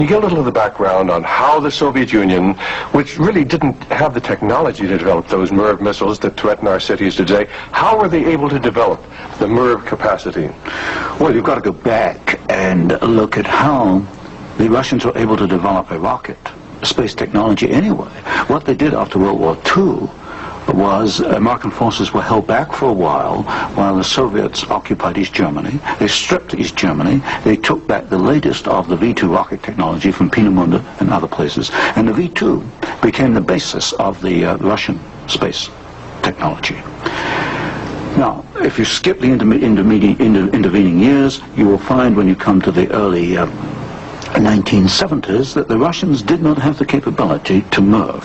You get a little of the background on how the Soviet Union, which really didn't have the technology to develop those MIRV missiles that threaten our cities today, how were they able to develop the MIRV capacity? Well, you've got to go back and look at how the Russians were able to develop a rocket, space technology anyway. What they did after World War II was American forces were held back for a while the Soviets occupied East Germany. They stripped East Germany. They took back the latest of the V-2 rocket technology from Peenemünde and other places. And the V-2 became the basis of the Russian space technology. Now, if you skip the intervening years, you will find when you come to the early 1970s that the Russians did not have the capability to MIRV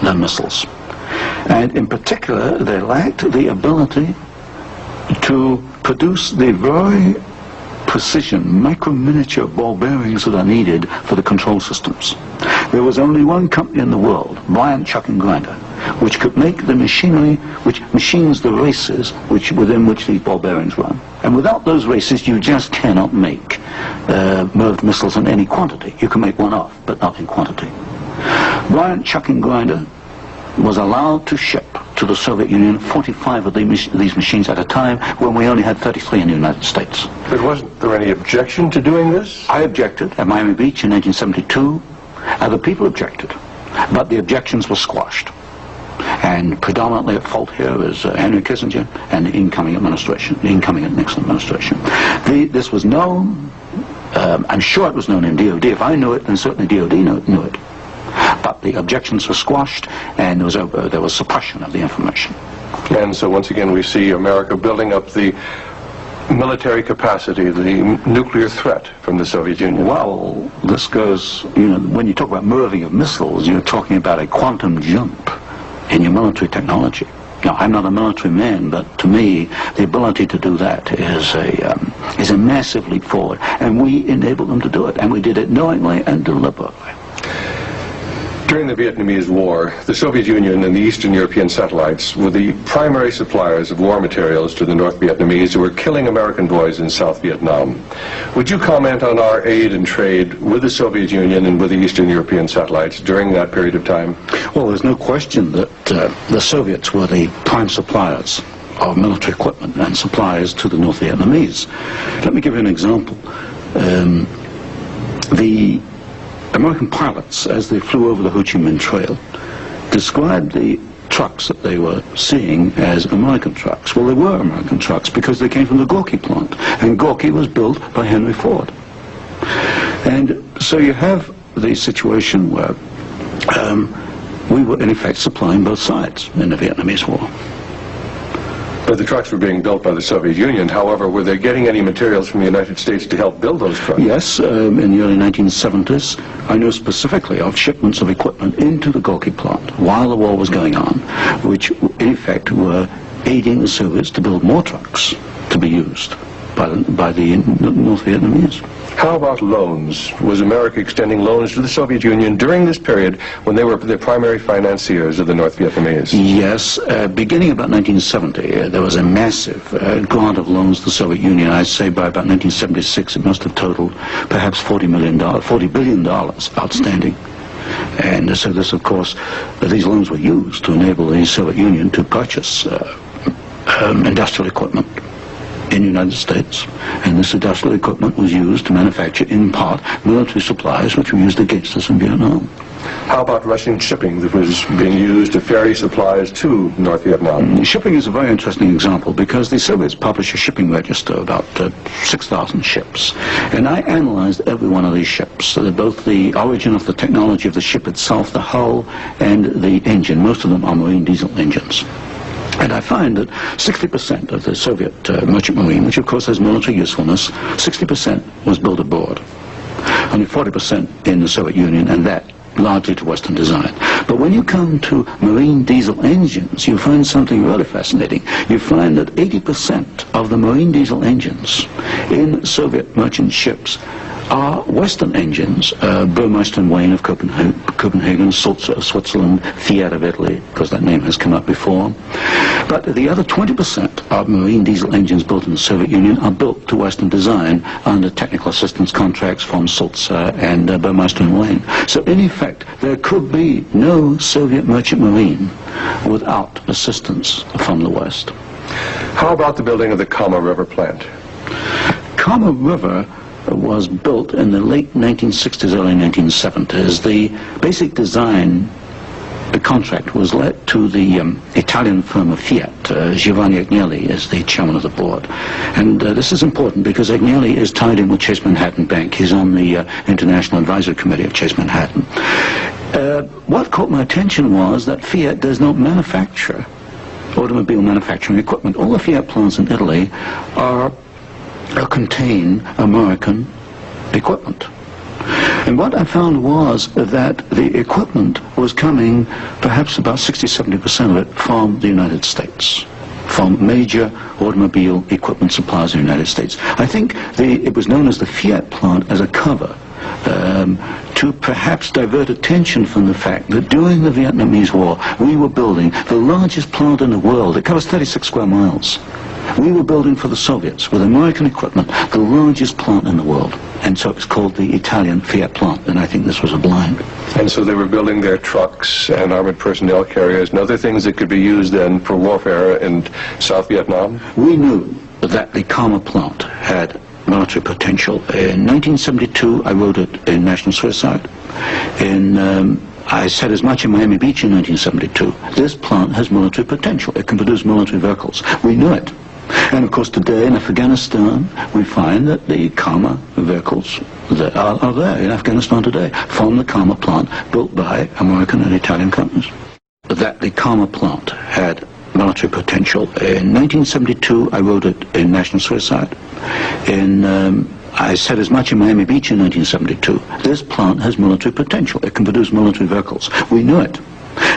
their missiles. And in particular, they lacked the ability to produce the very precision, micro-miniature ball bearings that are needed for the control systems. There was only one company in the world, Bryant Chuck and Grinder, which could make the machinery, which machines the races within which these ball bearings run. And without those races, you just cannot make MIRV missiles in any quantity. You can make one off, but not in quantity. Bryant Chuck and Grinder was allowed to ship to the Soviet Union 45 of these machines at a time when we only had 33 in the United States. But wasn't there any objection to doing this? I objected at Miami Beach in 1972. Other people objected, but the objections were squashed. And predominantly at fault here is Henry Kissinger and the incoming administration, the incoming Nixon administration. This was known, I'm sure it was known in DOD. If I knew it, then certainly DOD knew it. But the objections were squashed, and there was suppression of the information. And so once again we see America building up the military capacity, the nuclear threat from the Soviet Union. Well, this goes, when you talk about MIRVing of missiles, you're talking about a quantum jump in your military technology. Now, I'm not a military man, but to me, the ability to do that is a massive leap forward, and we enabled them to do it, and we did it knowingly and deliberately. During the Vietnamese War, the Soviet Union and the Eastern European satellites were the primary suppliers of war materials to the North Vietnamese who were killing American boys in South Vietnam. Would you comment on our aid and trade with the Soviet Union and with the Eastern European satellites during that period of time? Well, there's no question that the Soviets were the prime suppliers of military equipment and suppliers to the North Vietnamese. Let me give you an example. The American pilots, as they flew over the Ho Chi Minh Trail, described the trucks that they were seeing as American trucks. Well, they were American trucks because they came from the Gorky plant, and Gorky was built by Henry Ford. And so you have the situation where we were in effect supplying both sides in the Vietnamese War. But the trucks were being built by the Soviet Union. However, were they getting any materials from the United States to help build those trucks? Yes, in the early 1970s, I know specifically of shipments of equipment into the Gorky plant while the war was going on, which in effect were aiding the Soviets to build more trucks to be used by the North Vietnamese. How about loans? Was America extending loans to the Soviet Union during this period when they were the primary financiers of the North Vietnamese? Yes, beginning about 1970, there was a massive grant of loans to the Soviet Union. I'd say by about 1976 it must have totaled perhaps $40 billion outstanding. And so this, of course, these loans were used to enable the Soviet Union to purchase industrial equipment in the United States, and this industrial equipment was used to manufacture, in part, military supplies which were used against us in Vietnam. How about Russian shipping that was being used to ferry supplies to North Vietnam? Shipping is a very interesting example because the Soviets published a shipping register, about 6,000 ships, and I analyzed every one of these ships, both the origin of the technology of the ship itself, the hull, and the engine. Most of them are marine diesel engines. And I find that 60% of the Soviet merchant marine, which of course has military usefulness, 60% was built aboard. Only 40% in the Soviet Union, and that largely to Western design. But when you come to marine diesel engines, you find something really fascinating. You find that 80% of the marine diesel engines in Soviet merchant ships are Western engines, Burmeister and Wain of Copenhagen, Sulzer of Switzerland, Fiat of Italy, because that name has come up before. But the other 20% of marine diesel engines built in the Soviet Union are built to Western design under technical assistance contracts from Sulzer and Burmeister and Wain. So in effect, there could be no Soviet merchant marine without assistance from the West. How about the building of the Kama River plant? Kama River was built in the late 1960s, early 1970s. The basic design, the contract was let to the Italian firm of Fiat. Giovanni Agnelli is the chairman of the board. And this is important because Agnelli is tied in with Chase Manhattan Bank. He's on the International Advisory Committee of Chase Manhattan. What caught my attention was that Fiat does not manufacture automobile manufacturing equipment. All the Fiat plants in Italy contain American equipment. And what I found was that the equipment was coming, perhaps about 60-70% of it, from the United States, from major automobile equipment suppliers in the United States. I think it was known as the Fiat plant as a cover to perhaps divert attention from the fact that during the Vietnamese War we were building the largest plant in the world. It covers 36 square miles. We were building for the Soviets with American equipment the largest plant in the world, and so it's called the Italian Fiat plant, and I think this was a blind. And so they were building their trucks and armored personnel carriers and other things that could be used then for warfare in South Vietnam? We knew that the Kama plant had military potential. In 1972 I wrote it in National Suicide. I said as much in Miami Beach in 1972. This plant has military potential. It can produce military vehicles. We knew it. And of course today in Afghanistan we find that the Kama vehicles that are there in Afghanistan today from the Kama plant built by American and Italian companies. That the Kama plant had military potential. In 1972 I wrote it in National Suicide. I said as much in Miami Beach in 1972. This plant has military potential. It can produce military vehicles. We knew it.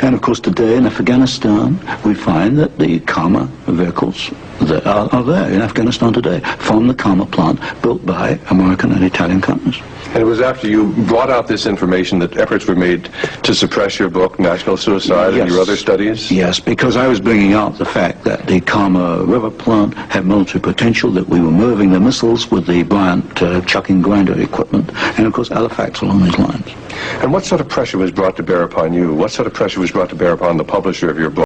And of course today in Afghanistan we find that the Kama vehicles that are there in Afghanistan today from the Kama plant built by American and Italian companies. And it was after you brought out this information that efforts were made to suppress your book, National Suicide, Yes. and your other studies? Yes, because I was bringing out the fact that the Kama River plant had military potential, that we were moving the missiles with the Bryant chucking grinder equipment, and of course other facts along these lines. And what sort of pressure was brought to bear upon you? What sort of pressure was brought to bear upon the publisher of your book?